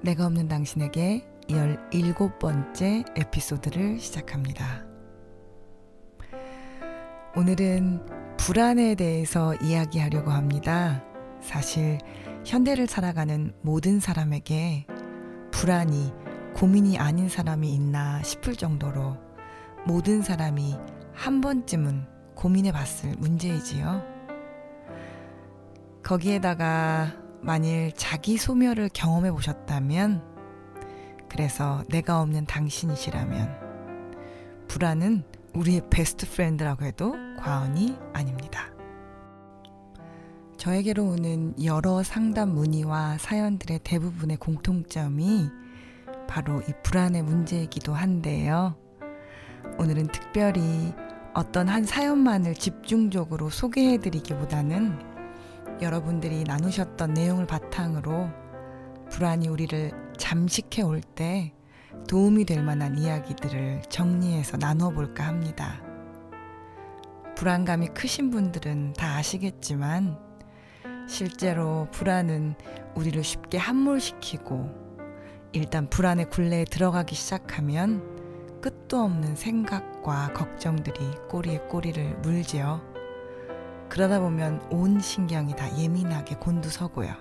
내가 없는 당신에게 17번째 에피소드를 시작합니다. 오늘은 불안에 대해서 이야기하려고 합니다. 사실 현대를 살아가는 모든 사람에게 불안이 고민이 아닌 사람이 있나 싶을 정도로 모든 사람이 한 번쯤은 고민해 봤을 문제이지요. 거기에다가 만일 자기 소멸을 경험해 보셨다면, 그래서 내가 없는 당신이시라면 불안은 우리의 베스트 프렌드라고 해도 과언이 아닙니다. 저에게로 오는 여러 상담 문의와 사연들의 대부분의 공통점이 바로 이 불안의 문제이기도 한데요. 오늘은 특별히 어떤 한 사연만을 집중적으로 소개해드리기보다는 여러분들이 나누셨던 내용을 바탕으로 불안이 우리를 잠식해 올 때 도움이 될 만한 이야기들을 정리해서 나누어 볼까 합니다. 불안감이 크신 분들은 다 아시겠지만 실제로 불안은 우리를 쉽게 함몰시키고, 일단 불안의 굴레에 들어가기 시작하면 끝도 없는 생각과 걱정들이 꼬리에 꼬리를 물지요. 그러다 보면 온 신경이 다 예민하게 곤두서고요.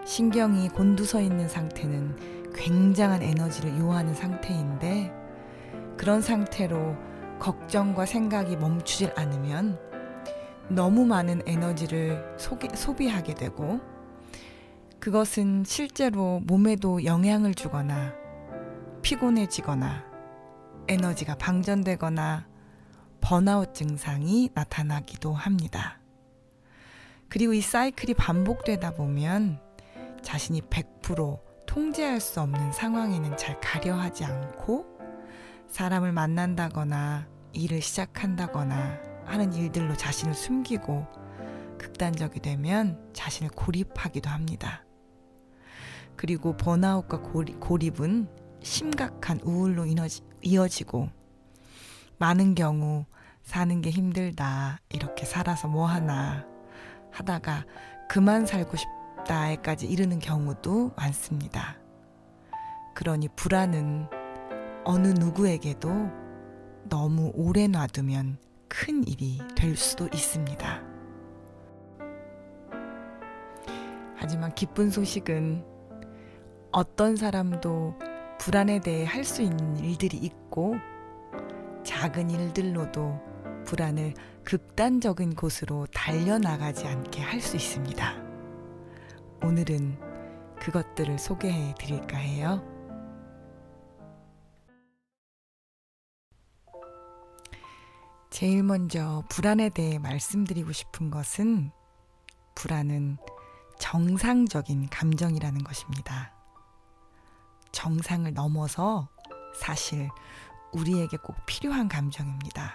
신경이 곤두서 있는 상태는 굉장한 에너지를 요하는 상태인데, 그런 상태로 걱정과 생각이 멈추질 않으면 너무 많은 에너지를 소비하게 되고, 그것은 실제로 몸에도 영향을 주거나 피곤해지거나 에너지가 방전되거나 번아웃 증상이 나타나기도 합니다. 그리고 이 사이클이 반복되다 보면 자신이 100% 통제할 수 없는 상황에는 잘 가려하지 않고, 사람을 만난다거나 일을 시작한다거나 하는 일들로 자신을 숨기고, 극단적이 되면 자신을 고립하기도 합니다. 그리고 번아웃과 고립은 심각한 우울로 이어지고, 많은 경우 사는 게 힘들다, 이렇게 살아서 뭐하나 하다가 그만 살고 싶다에까지 이르는 경우도 많습니다. 그러니 불안은 어느 누구에게도 너무 오래 놔두면 큰 일이 될 수도 있습니다. 하지만 기쁜 소식은 어떤 사람도 불안에 대해 할 수 있는 일들이 있고, 작은 일들로도 불안을 극단적인 곳으로 달려나가지 않게 할 수 있습니다. 오늘은 그것들을 소개해 드릴까 해요. 제일 먼저 불안에 대해 말씀드리고 싶은 것은, 불안은 정상적인 감정이라는 것입니다. 정상을 넘어서 사실 우리에게 꼭 필요한 감정입니다.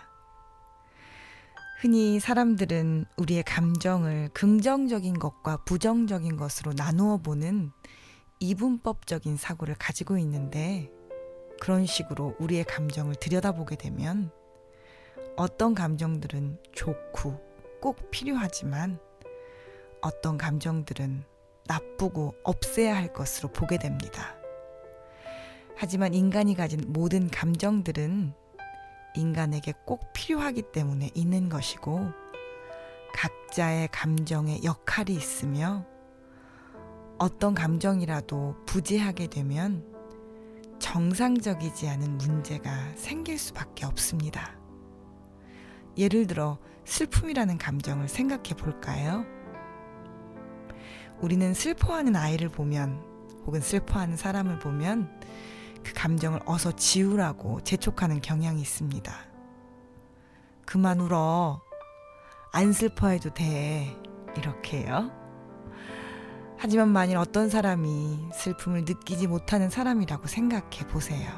흔히 사람들은 우리의 감정을 긍정적인 것과 부정적인 것으로 나누어 보는 이분법적인 사고를 가지고 있는데, 그런 식으로 우리의 감정을 들여다보게 되면 어떤 감정들은 좋고 꼭 필요하지만 어떤 감정들은 나쁘고 없애야 할 것으로 보게 됩니다. 하지만 인간이 가진 모든 감정들은 인간에게 꼭 필요하기 때문에 있는 것이고, 각자의 감정에 역할이 있으며, 어떤 감정이라도 부재하게 되면 정상적이지 않은 문제가 생길 수밖에 없습니다. 예를 들어 슬픔이라는 감정을 생각해 볼까요? 우리는 슬퍼하는 아이를 보면, 혹은 슬퍼하는 사람을 보면 그 감정을 어서 지우라고 재촉하는 경향이 있습니다. 그만 울어, 안 슬퍼해도 돼, 이렇게요. 하지만 만일 어떤 사람이 슬픔을 느끼지 못하는 사람이라고 생각해 보세요.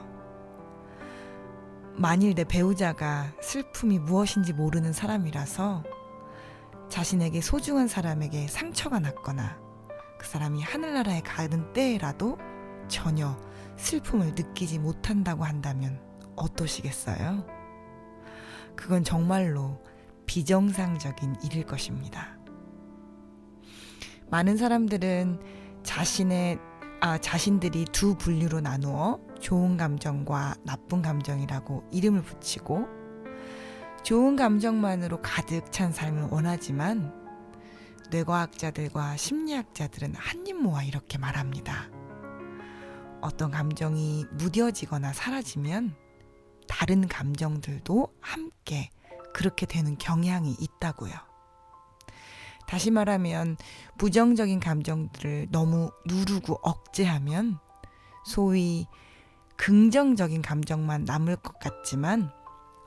만일 내 배우자가 슬픔이 무엇인지 모르는 사람이라서 자신에게 소중한 사람에게 상처가 났거나 그 사람이 하늘나라에 가는 때라도 전혀 슬픔을 느끼지 못한다고 한다면 어떠시겠어요? 그건 정말로 비정상적인 일일 것입니다. 많은 사람들은 자신의 자신들이 두 분류로 나누어 좋은 감정과 나쁜 감정이라고 이름을 붙이고 좋은 감정만으로 가득 찬 삶을 원하지만 뇌과학자들과 심리학자들은 한입 모아 이렇게 말합니다. 어떤 감정이 무뎌지거나 사라지면 다른 감정들도 함께 그렇게 되는 경향이 있다고요. 다시 말하면 부정적인 감정들을 너무 누르고 억제하면 소위 긍정적인 감정만 남을 것 같지만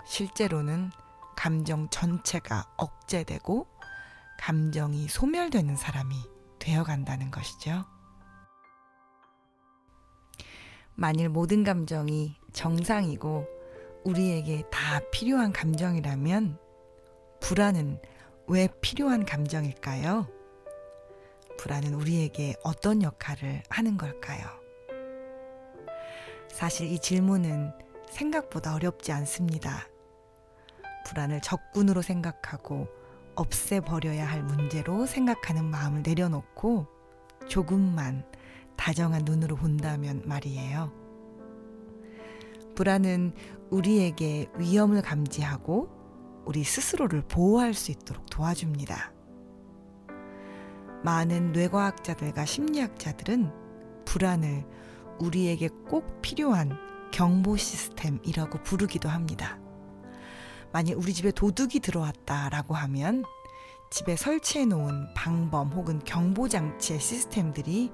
실제로는 감정 전체가 억제되고 감정이 소멸되는 사람이 되어간다는 것이죠. 만일 모든 감정이 정상이고 우리에게 다 필요한 감정이라면 불안은 왜 필요한 감정일까요? 불안은 우리에게 어떤 역할을 하는 걸까요? 사실 이 질문은 생각보다 어렵지 않습니다. 불안을 적군으로 생각하고 없애버려야 할 문제로 생각하는 마음을 내려놓고 조금만 다정한 눈으로 본다면 말이에요. 불안은 우리에게 위험을 감지하고 우리 스스로를 보호할 수 있도록 도와줍니다. 많은 뇌과학자들과 심리학자들은 불안을 우리에게 꼭 필요한 경보 시스템이라고 부르기도 합니다. 만약 우리 집에 도둑이 들어왔다라고 하면 집에 설치해 놓은 방범 혹은 경보장치의 시스템들이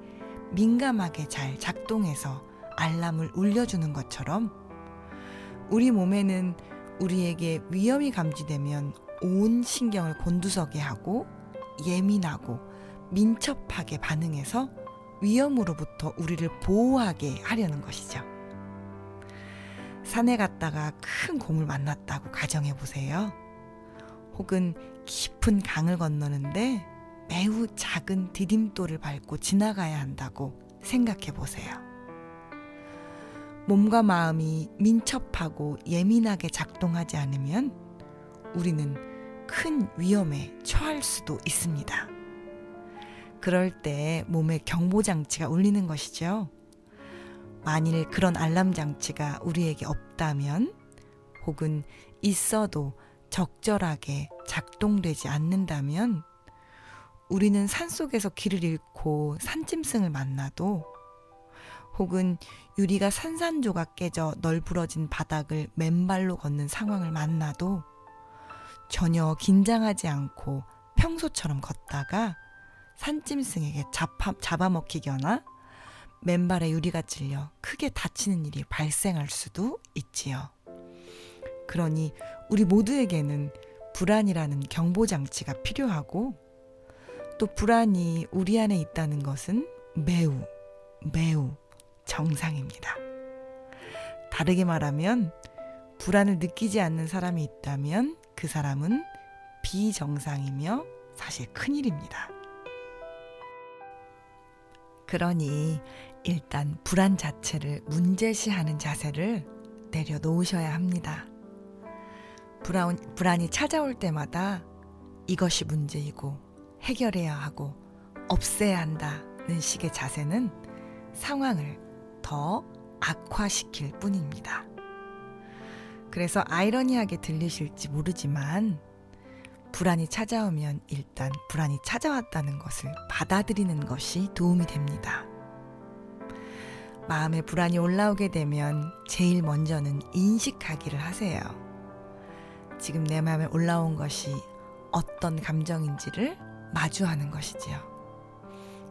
민감하게 잘 작동해서 알람을 울려주는 것처럼 우리 몸에는 우리에게 위험이 감지되면 온 신경을 곤두서게 하고 예민하고 민첩하게 반응해서 위험으로부터 우리를 보호하게 하려는 것이죠. 산에 갔다가 큰 곰을 만났다고 가정해 보세요. 혹은 깊은 강을 건너는데 매우 작은 디딤돌을 밟고 지나가야 한다고 생각해 보세요. 몸과 마음이 민첩하고 예민하게 작동하지 않으면 우리는 큰 위험에 처할 수도 있습니다. 그럴 때 몸에 경보장치가 울리는 것이죠. 만일 그런 알람 장치가 우리에게 없다면 혹은 있어도 적절하게 작동되지 않는다면 우리는 산속에서 길을 잃고 산짐승을 만나도 혹은 유리가 산산조각 깨져 널브러진 바닥을 맨발로 걷는 상황을 만나도 전혀 긴장하지 않고 평소처럼 걷다가 산짐승에게 잡아먹히거나 맨발에 유리가 찔려 크게 다치는 일이 발생할 수도 있지요. 그러니 우리 모두에게는 불안이라는 경보장치가 필요하고 또 불안이 우리 안에 있다는 것은 매우 정상입니다. 다르게 말하면 불안을 느끼지 않는 사람이 있다면 그 사람은 비정상이며 사실 큰일입니다. 그러니 일단 불안 자체를 문제시하는 자세를 내려놓으셔야 합니다. 불안이 찾아올 때마다 이것이 문제이고 해결해야 하고 없애야 한다는 식의 자세는 상황을 더 악화시킬 뿐입니다. 그래서 아이러니하게 들리실지 모르지만 불안이 찾아오면 일단 불안이 찾아왔다는 것을 받아들이는 것이 도움이 됩니다. 마음에 불안이 올라오게 되면 제일 먼저는 인식하기를 하세요. 지금 내 마음에 올라온 것이 어떤 감정인지를 마주하는 것이지요.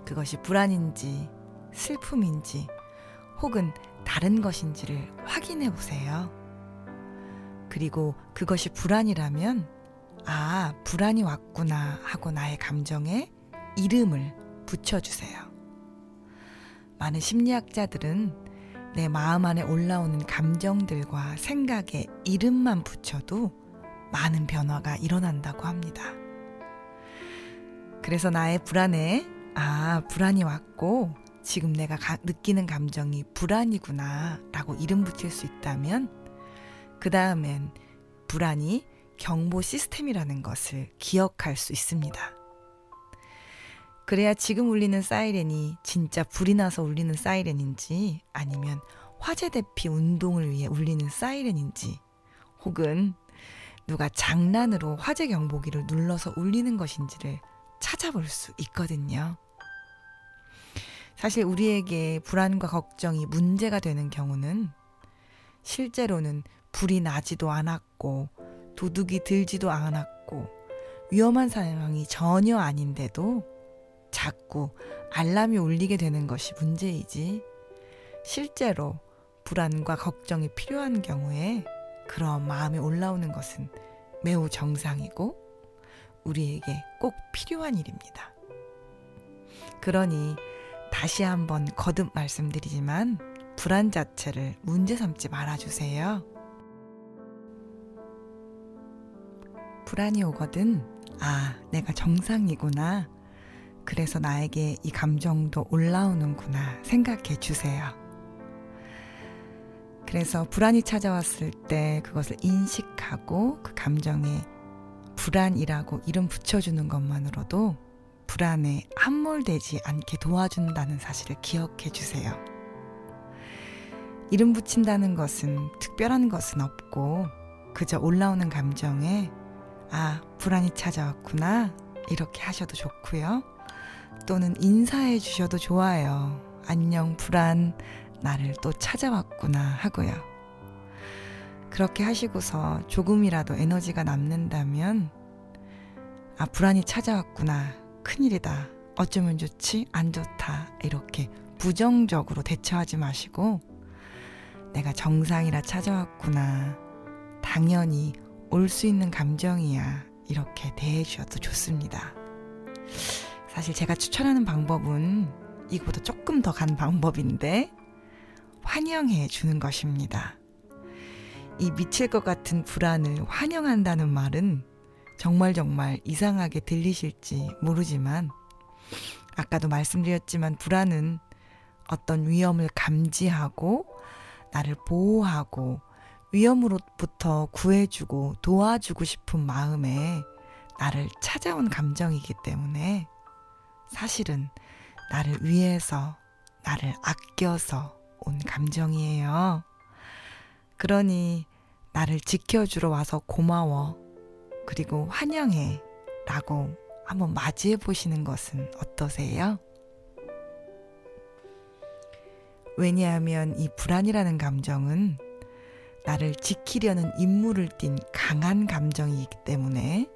그것이 불안인지 슬픔인지 혹은 다른 것인지를 확인해 보세요. 그리고 그것이 불안이라면 불안이 왔구나 하고 나의 감정에 이름을 붙여주세요. 많은 심리학자들은 내 마음 안에 올라오는 감정들과 생각에 이름만 붙여도 많은 변화가 일어난다고 합니다. 그래서 나의 불안에 불안이 왔고 지금 내가 느끼는 감정이 불안이구나 라고 이름 붙일 수 있다면 그 다음엔 불안이 경보 시스템이라는 것을 기억할 수 있습니다. 그래야 지금 울리는 사이렌이 진짜 불이 나서 울리는 사이렌인지 아니면 화재 대피 운동을 위해 울리는 사이렌인지 혹은 누가 장난으로 화재 경보기를 눌러서 울리는 것인지를 찾아볼 수 있거든요. 사실 우리에게 불안과 걱정이 문제가 되는 경우는 실제로는 불이 나지도 않았고 도둑이 들지도 않았고 위험한 상황이 전혀 아닌데도 자꾸 알람이 울리게 되는 것이 문제이지, 실제로 불안과 걱정이 필요한 경우에 그런 마음이 올라오는 것은 매우 정상이고 우리에게 꼭 필요한 일입니다. 그러니 다시 한번 거듭 말씀드리지만 불안 자체를 문제 삼지 말아주세요. 불안이 오거든 내가 정상이구나, 그래서 나에게 이 감정도 올라오는구나 생각해 주세요. 그래서 불안이 찾아왔을 때 그것을 인식하고 그 감정에 불안이라고 이름 붙여주는 것만으로도 불안에 함몰되지 않게 도와준다는 사실을 기억해 주세요. 이름 붙인다는 것은 특별한 것은 없고 그저 올라오는 감정에 불안이 찾아왔구나 이렇게 하셔도 좋고요. 또는 인사해 주셔도 좋아요. 안녕 불안, 나를 또 찾아왔구나 하고요. 그렇게 하시고서 조금이라도 에너지가 남는다면 불안이 찾아왔구나, 큰일이다, 어쩌면 좋지, 안 좋다 이렇게 부정적으로 대처하지 마시고 내가 정상이라 찾아왔구나, 당연히 올 수 있는 감정이야 이렇게 대해 주셔도 좋습니다. 사실 제가 추천하는 방법은 이거보다 조금 더 간 방법인데 환영해 주는 것입니다. 이 미칠 것 같은 불안을 환영한다는 말은 정말 이상하게 들리실지 모르지만 아까도 말씀드렸지만 불안은 어떤 위험을 감지하고 나를 보호하고 위험으로부터 구해주고 도와주고 싶은 마음에 나를 찾아온 감정이기 때문에 사실은 나를 위해서, 나를 아껴서 온 감정이에요. 그러니 나를 지켜주러 와서 고마워, 그리고 환영해 라고 한번 맞이해 보시는 것은 어떠세요? 왜냐하면 이 불안이라는 감정은 나를 지키려는 임무를 띤 강한 감정이기 때문에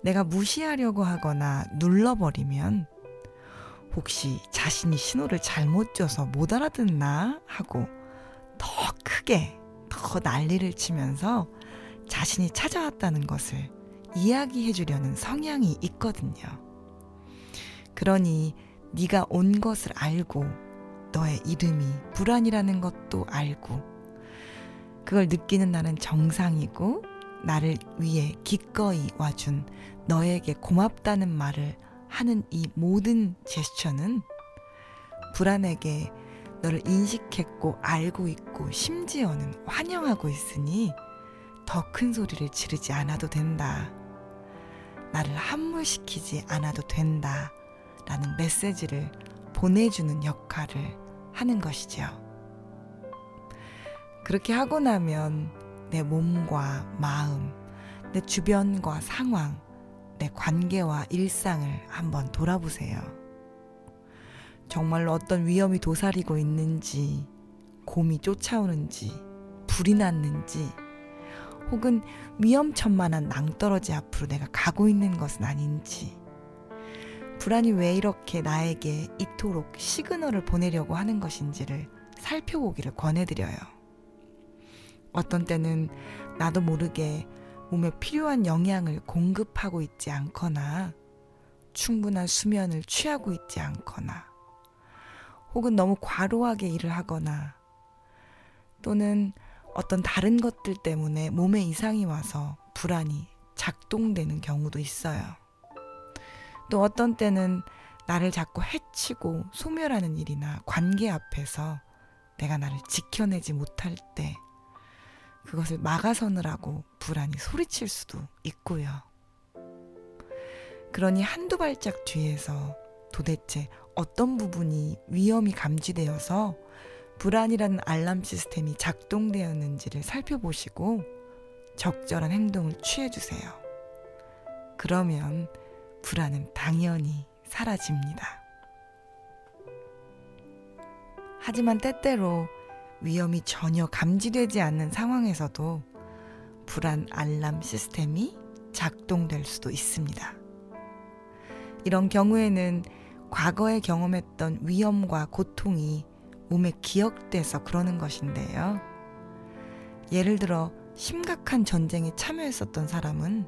내가 무시하려고 하거나 눌러버리면 혹시 자신이 신호를 잘못 줘서 못 알아듣나 하고 더 크게 더 난리를 치면서 자신이 찾아왔다는 것을 이야기해 주려는 성향이 있거든요. 그러니 네가 온 것을 알고 너의 이름이 불안이라는 것도 알고 그걸 느끼는 나는 정상이고 나를 위해 기꺼이 와준 너에게 고맙다는 말을 하는 이 모든 제스처는 불안에게 너를 인식했고 알고 있고 심지어는 환영하고 있으니 더 큰 소리를 지르지 않아도 된다, 나를 함몰시키지 않아도 된다 라는 메시지를 보내주는 역할을 하는 것이죠. 그렇게 하고 나면 내 몸과 마음, 내 주변과 상황, 내 관계와 일상을 한번 돌아보세요. 정말로 어떤 위험이 도사리고 있는지, 곰이 쫓아오는지, 불이 났는지, 혹은 위험천만한 낭떠러지 앞으로 내가 가고 있는 것은 아닌지, 불안이 왜 이렇게 나에게 이토록 시그널을 보내려고 하는 것인지를 살펴보기를 권해드려요. 어떤 때는 나도 모르게 몸에 필요한 영양을 공급하고 있지 않거나 충분한 수면을 취하고 있지 않거나 혹은 너무 과로하게 일을 하거나 또는 어떤 다른 것들 때문에 몸에 이상이 와서 불안이 작동되는 경우도 있어요. 또 어떤 때는 나를 자꾸 해치고 소멸하는 일이나 관계 앞에서 내가 나를 지켜내지 못할 때 그것을 막아서느라고 불안이 소리칠 수도 있고요. 그러니 한두 발짝 뒤에서 도대체 어떤 부분이 위험이 감지되어서 불안이라는 알람 시스템이 작동되었는지를 살펴보시고 적절한 행동을 취해주세요. 그러면 불안은 당연히 사라집니다. 하지만 때때로 위험이 전혀 감지되지 않는 상황에서도 불안 알람 시스템이 작동될 수도 있습니다. 이런 경우에는 과거에 경험했던 위험과 고통이 몸에 기억돼서 그러는 것인데요. 예를 들어 심각한 전쟁에 참여했었던 사람은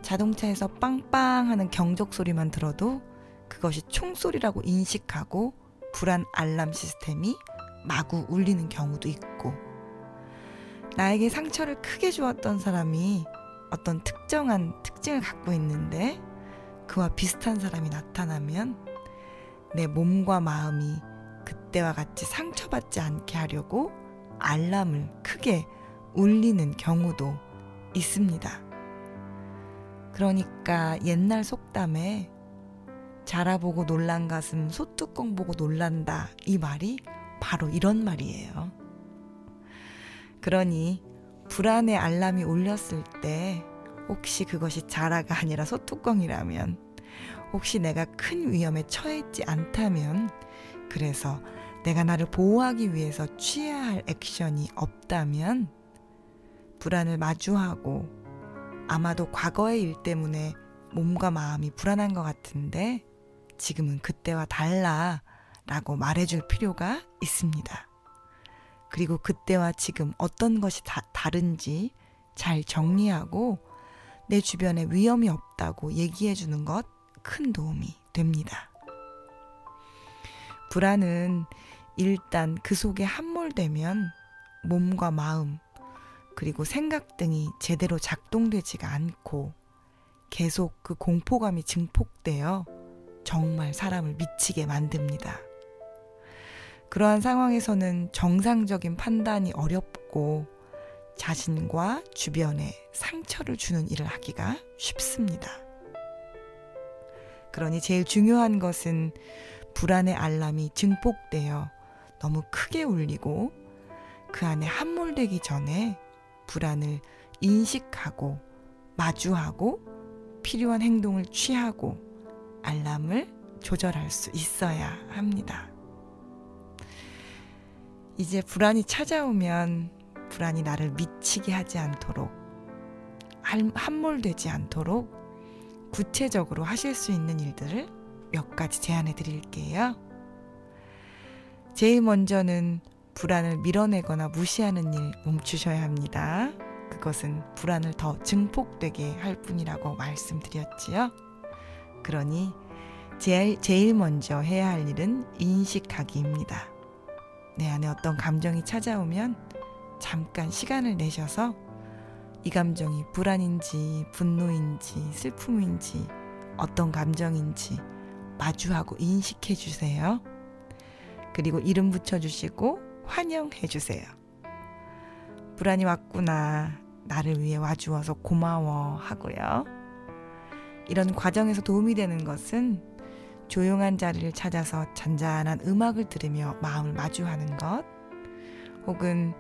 자동차에서 빵빵 하는 경적 소리만 들어도 그것이 총소리라고 인식하고 불안 알람 시스템이 마구 울리는 경우도 있고, 나에게 상처를 크게 주었던 사람이 어떤 특정한 특징을 갖고 있는데 그와 비슷한 사람이 나타나면 내 몸과 마음이 그때와 같이 상처받지 않게 하려고 알람을 크게 울리는 경우도 있습니다. 그러니까 옛날 속담에 자라보고 놀란 가슴 소뚜껑 보고 놀란다, 이 말이 바로 이런 말이에요. 그러니 불안의 알람이 울렸을 때 혹시 그것이 자라가 아니라 소뚜껑이라면, 혹시 내가 큰 위험에 처해있지 않다면, 그래서 내가 나를 보호하기 위해서 취해야 할 액션이 없다면 불안을 마주하고, 아마도 과거의 일 때문에 몸과 마음이 불안한 것 같은데 지금은 그때와 달라 라고 말해줄 필요가 있습니다. 그리고 그때와 지금 어떤 것이 다른지 잘 정리하고 내 주변에 위험이 없다고 얘기해주는 것 큰 도움이 됩니다. 불안은 일단 그 속에 함몰되면 몸과 마음 그리고 생각 등이 제대로 작동되지가 않고 계속 그 공포감이 증폭되어 정말 사람을 미치게 만듭니다. 그러한 상황에서는 정상적인 판단이 어렵고 자신과 주변에 상처를 주는 일을 하기가 쉽습니다. 그러니 제일 중요한 것은 불안의 알람이 증폭되어 너무 크게 울리고 그 안에 함몰되기 전에 불안을 인식하고 마주하고 필요한 행동을 취하고 알람을 조절할 수 있어야 합니다. 이제 불안이 찾아오면 불안이 나를 미치게 하지 않도록, 함몰되지 않도록 구체적으로 하실 수 있는 일들을 몇 가지 제안해 드릴게요. 제일 먼저는 불안을 밀어내거나 무시하는 일 멈추셔야 합니다. 그것은 불안을 더 증폭되게 할 뿐이라고 말씀드렸지요. 그러니 제일 먼저 해야 할 일은 인식하기입니다. 내 안에 어떤 감정이 찾아오면 잠깐 시간을 내셔서 이 감정이 불안인지 분노인지 슬픔인지 어떤 감정인지 마주하고 인식해 주세요. 그리고 이름 붙여주시고 환영해 주세요. 불안이 왔구나, 나를 위해 와주어서 고마워 하고요. 이런 과정에서 도움이 되는 것은 조용한 자리를 찾아서 잔잔한 음악을 들으며 마음을 마주하는 것, 혹은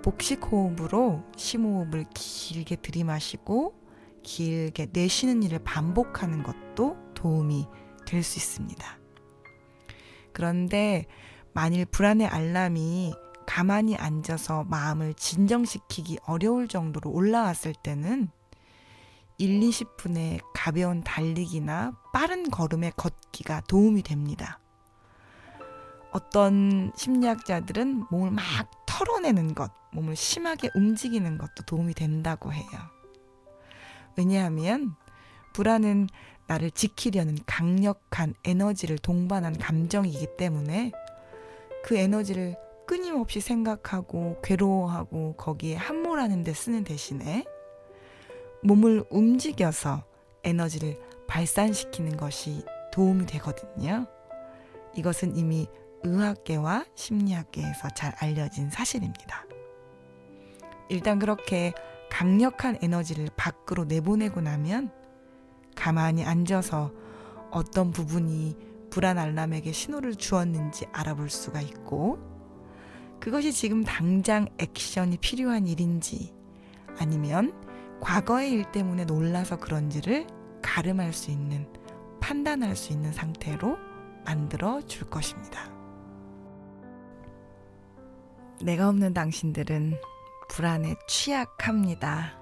복식 호흡으로 심호흡을 길게 들이마시고 길게 내쉬는 일을 반복하는 것도 도움이 될 수 있습니다. 그런데 만일 불안의 알람이 가만히 앉아서 마음을 진정시키기 어려울 정도로 올라왔을 때는 1, 20분의 가벼운 달리기나 빠른 걸음의 걷기가 도움이 됩니다. 어떤 심리학자들은 몸을 막 털어내는 것, 몸을 심하게 움직이는 것도 도움이 된다고 해요. 왜냐하면 불안은 나를 지키려는 강력한 에너지를 동반한 감정이기 때문에 그 에너지를 끊임없이 생각하고 괴로워하고 거기에 함몰하는 데 쓰는 대신에 몸을 움직여서 에너지를 발산시키는 것이 도움이 되거든요. 이것은 이미 의학계와 심리학계에서 잘 알려진 사실입니다. 일단 그렇게 강력한 에너지를 밖으로 내보내고 나면 가만히 앉아서 어떤 부분이 불안 알람에게 신호를 주었는지 알아볼 수가 있고, 그것이 지금 당장 액션이 필요한 일인지 아니면 과거의 일 때문에 놀라서 그런지를 가름할 수 있는, 판단할 수 있는 상태로 만들어 줄 것입니다. 내가 없는 당신들은 불안에 취약합니다.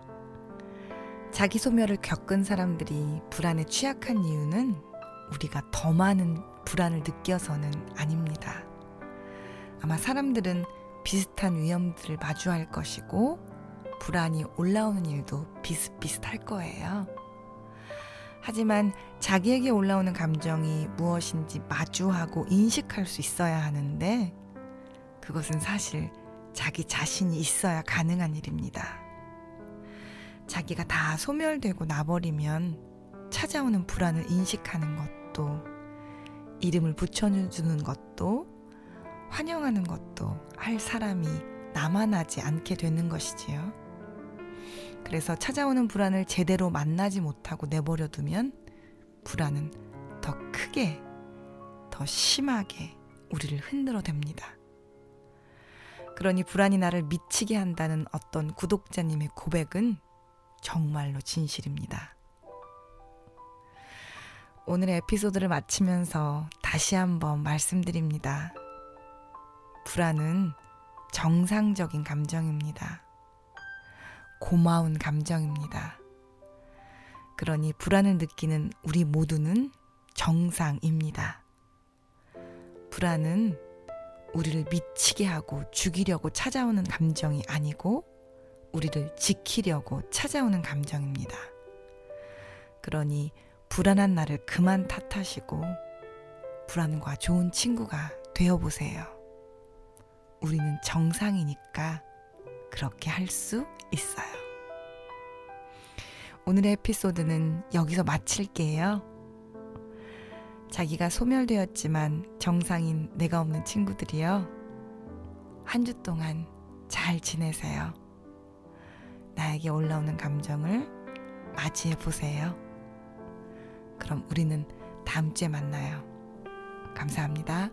자기 소멸을 겪은 사람들이 불안에 취약한 이유는 우리가 더 많은 불안을 느껴서는 아닙니다. 아마 사람들은 비슷한 위험들을 마주할 것이고 불안이 올라오는 일도 비슷비슷할 거예요. 하지만 자기에게 올라오는 감정이 무엇인지 마주하고 인식할 수 있어야 하는데, 그것은 사실 자기 자신이 있어야 가능한 일입니다. 자기가 다 소멸되고 나버리면 찾아오는 불안을 인식하는 것도, 이름을 붙여주는 것도, 환영하는 것도 할 사람이 남아나지 않게 되는 것이지요. 그래서 찾아오는 불안을 제대로 만나지 못하고 내버려 두면 불안은 더 크게, 더 심하게 우리를 흔들어 댑니다. 그러니 불안이 나를 미치게 한다는 어떤 구독자님의 고백은 정말로 진실입니다. 오늘의 에피소드를 마치면서 다시 한번 말씀드립니다. 불안은 정상적인 감정입니다. 고마운 감정입니다. 그러니 불안을 느끼는 우리 모두는 정상입니다. 불안은 우리를 미치게 하고 죽이려고 찾아오는 감정이 아니고 우리를 지키려고 찾아오는 감정입니다. 그러니 불안한 나를 그만 탓하시고 불안과 좋은 친구가 되어보세요. 우리는 정상이니까 그렇게 할 수 있어요. 오늘의 에피소드는 여기서 마칠게요. 자기가 소멸되었지만 정상인 내가 없는 친구들이요, 한 주 동안 잘 지내세요. 나에게 올라오는 감정을 맞이해 보세요. 그럼 우리는 다음 주에 만나요. 감사합니다.